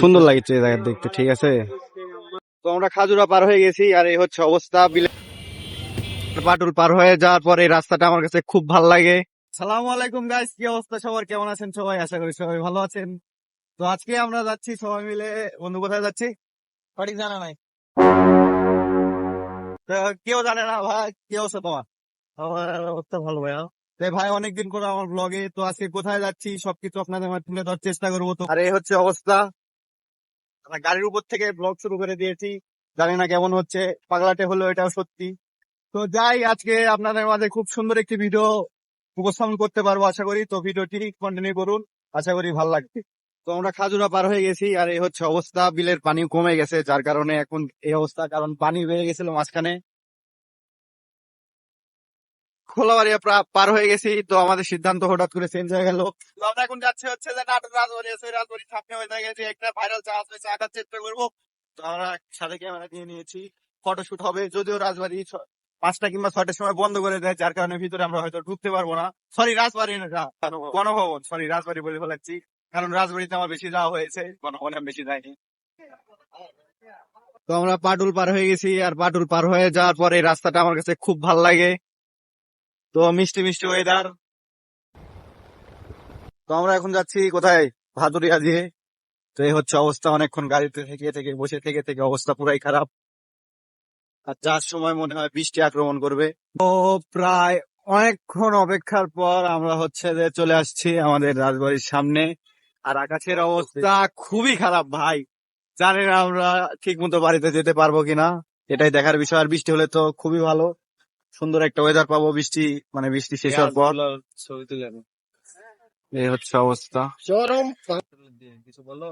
সুন্দর লাগছে এই জায়গা দেখতে, ঠিক আছে। তো আমরা খাজুরা পার হয়ে গেছি, আর এই হচ্ছে অবস্থা। পাটুল পার হয়ে যাওয়ার পরে এই রাস্তাটা আমার কাছে খুব ভালো লাগে। সালামু আলাইকুম গাইস, কি অবস্থা সবার, কেমন আছেন সবাই? আশা করি সবাই ভালো আছেন। তো আজকে আমরা যাচ্ছি সবাই মিলে। বন্ধু, কোথায় যাচ্ছি সঠিক জানা নাই, তো কেউ জানে না। ভাই কি অবস্থা তোমার? আমার অবস্থা ভালো ভাইয়া। তাই ভাই অনেকদিন করে আমার ব্লগে, তো আজকে কোথায় যাচ্ছি সবকিছু আপনাদের মাঝে তুলে ধরার চেষ্টা করবো। তো আর এই হচ্ছে অবস্থা, আমরা গাড়ির উপর থেকে ব্লগ শুরু করে দিয়েছি। জানি না কেমন হচ্ছে, পাগলাটে হলো এটাও সত্যি। তো যাই, আজকে আপনাদের মাঝে খুব সুন্দর একটি ভিডিও উপস্থাপন করতে পারবো আশা করি। তো ভিডিওটি কন্টিনিউ করুন, আশা করি ভালো লাগবে। তো আমরা খাজুরা পার হয়ে গেছি, আর এই হচ্ছে অবস্থা। বিলের পানি কমে গেছে, যার কারণে এখন এই অবস্থা, কারণ পানি বেড়ে গেছিল মাঝখানে। খোলাবাড়িয়া পার হয়ে গেছি, তো আমাদের সিদ্ধান্ত হঠাৎ করে চেঞ্জ হয়ে গেল। তো আমরা এখন যাচ্ছি হচ্ছে যে নাটোর রাজবাড়ি আছে, রাজবাড়ির সামনে হয়ে গেছে একটা ভাইরাল জাহাজ হয়েছে, আঁকার চেষ্টা করবো। তো আমরা সাথে ক্যামেরা দিয়ে নিয়েছি, ফটোশুট হবে। যদিও রাজবাড়ি 5টা কিংবা 6টার সময় বন্ধ করে দেয়, যার কারণে ভিতরে আমরা হয়তো ঢুকতে পারবো না। সরি, রাজবাড়ি না, গণভবন, সরি রাজবাড়ি বলে ফেলাচ্ছি, কারণ রাজবাড়িতে আমার বেশি যাওয়া হয়েছে, গণভবনে আমি বেশি যাইনি। তো আমরা পাটুল পার হয়ে গেছি, আর পাটুল পার হয়ে যাওয়ার পরে এই রাস্তাটা আমার কাছে খুব ভালো লাগে। তো মিষ্টি মিষ্টি ওয়েদার। তো আমরা এখন যাচ্ছি কোথায়? ভাদুরিয়া দিয়ে। তো এই হচ্ছে অবস্থা, অনেকক্ষণ গাড়িতে থেকে থেকে বসে থেকে থেকে অবস্থা পুরাই খারাপ। আর যার সময় মনে হয় বৃষ্টি আক্রমণ করবে। তো প্রায় অনেকক্ষণ অপেক্ষার পর আমরা হচ্ছে যে চলে আসছি আমাদের রাজবাড়ির সামনে। আর আকাশের অবস্থা খুবই খারাপ ভাই, জানি না আমরা ঠিক মতো বাড়িতে যেতে পারবো কিনা, এটাই দেখার বিষয়। আর বৃষ্টি হলে তো খুবই ভালো, সুন্দর একটা ওয়েদার পাবো বৃষ্টি, মানে বৃষ্টি শেষ হওয়ার পর। ছবি তুলে এই হচ্ছে অবস্থা, চরম। কিছু বলো,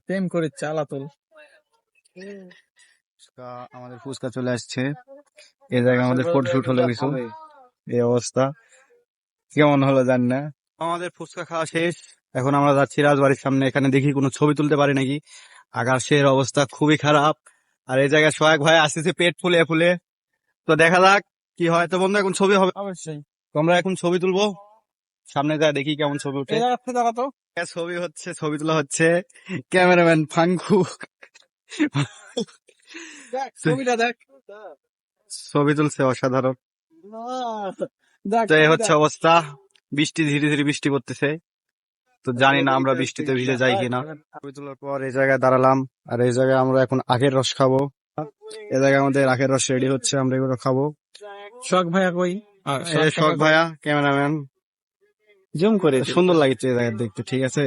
প্রেম করে চালাতল। আমাদের ফুচকা চলে আসছে, এই জায়গায় আমাদের ফটোশুট হলো কিছু। এই অবস্থা কেমন হলো জানি না। আমাদের ফুচকা খাওয়া শেষ, এখন আমরা যাচ্ছি রাজবাড়ির সামনে। এখানে দেখি কোনো ছবি তুলতে পারি নাকি, আকাশের অবস্থা খুবই খারাপ। আর এই জায়গায় সোহাগ ভাই আসতেছে পেট ফুলে ফুলে, তো দেখা যাক কি হয়। তো বন্ধু, এখন ছবি হবে অবশ্যই, তোমরা এখন ছবি তুলবো, সামনে যা দেখি কেমন ছবি উঠে। তো ছবি হচ্ছে, ছবি তোলা হচ্ছে, ক্যামেরাম্যান ফাঙ্কু। ছবিটা দেখ, ছবি তুলছে অসাধারণ। তো এই হচ্ছে অবস্থা, বৃষ্টি ধীরে ধীরে বৃষ্টি পড়তেছে। তো জানি না আমরা বৃষ্টিতে ভিজে যাই কিনা। ছবি তোলার পর এই জায়গায় দাঁড়ালাম, আর এই জায়গায় আমরা এখন আখের রস খাবো। এই জায়গায় আমাদের আখের রস রেডি হচ্ছে, আমরা এগুলো খাবো। শখ ভাইয়া কই? শখ ভাইয়া ক্যামেরাম্যান, জুম করে। সুন্দর লাগছে এই জায়গা দেখতে, ঠিক আছে।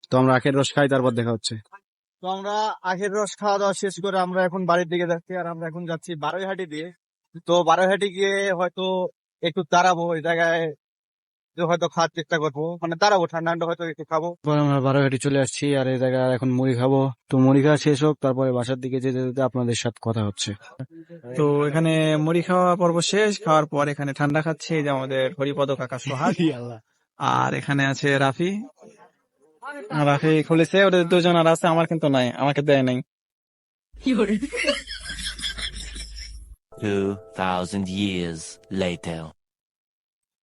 তো আমরা আখের রস খাই, তারপর দেখা হচ্ছে। তো আমরা আখের রস খাওয়া দাওয়া শেষ করে আমরা এখন বাড়ির দিকে যাচ্ছি, আর আমরা এখন যাচ্ছি বারোইহাটি দিয়ে। তো বারোইহাটি গিয়ে হয়তো একটু দাঁড়াবো এই জায়গায়, হয়তো খাওয়ার চেষ্টা করবো, মানে দাঁড়াবো, ঠান্ডা ঠান্ডা হয়তো একটু খাবো। আমরা বারোইহাটি চলে আসছি, আর এই জায়গায় এখন মুড়ি খাবো। তো মুড়ি খাওয়া শেষ হোক, তারপরে বাসার দিকে যেতে যেতে আপনাদের সাথে কথা হচ্ছে। তো এখানে মুড়ি খাওয়া পর্ব শেষ, খাওয়ার পর এখানে ঠান্ডা খাচ্ছে এই যে আমাদের হরিপদ কাকা সোহাগ। আর এখানে আছে রাফি, রাফি খুলেছে, ওদের দুজন আর আছে, আমার কিন্তু নাই, আমাকে দেয় নাই। 2000 years later.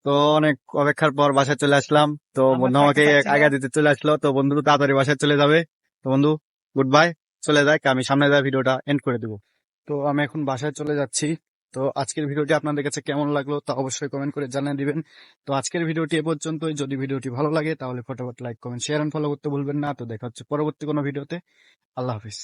তো অনেক অপেক্ষার পর বাসায় চলে আসলাম। তো বন্ধু আমাকে আগে দিতে চলে আসলো, তো বন্ধু তাড়াতাড়ি বাসায় চলে যাবে। তো বন্ধু গুড বাই, চলে যাক, আমি সামনে যা ভিডিওটা এন্ড করে দেবো। তো আমি এখন বাসায় চলে যাচ্ছি। তো আজকের ভিডিওটি আপনাদের কাছে কেমন লাগলো তা অবশ্যই কমেন্ট করে জানিয়ে দিবেন। তো আজকের ভিডিওটি এ পর্যন্তই। যদি ভিডিওটি ভালো লাগে তাহলে ফটাফট like, comment, share and follow করতে ভুলবেন না। তো দেখা হচ্ছে পরবর্তী কোনো ভিডিওতে। আল্লাহ হাফিজ।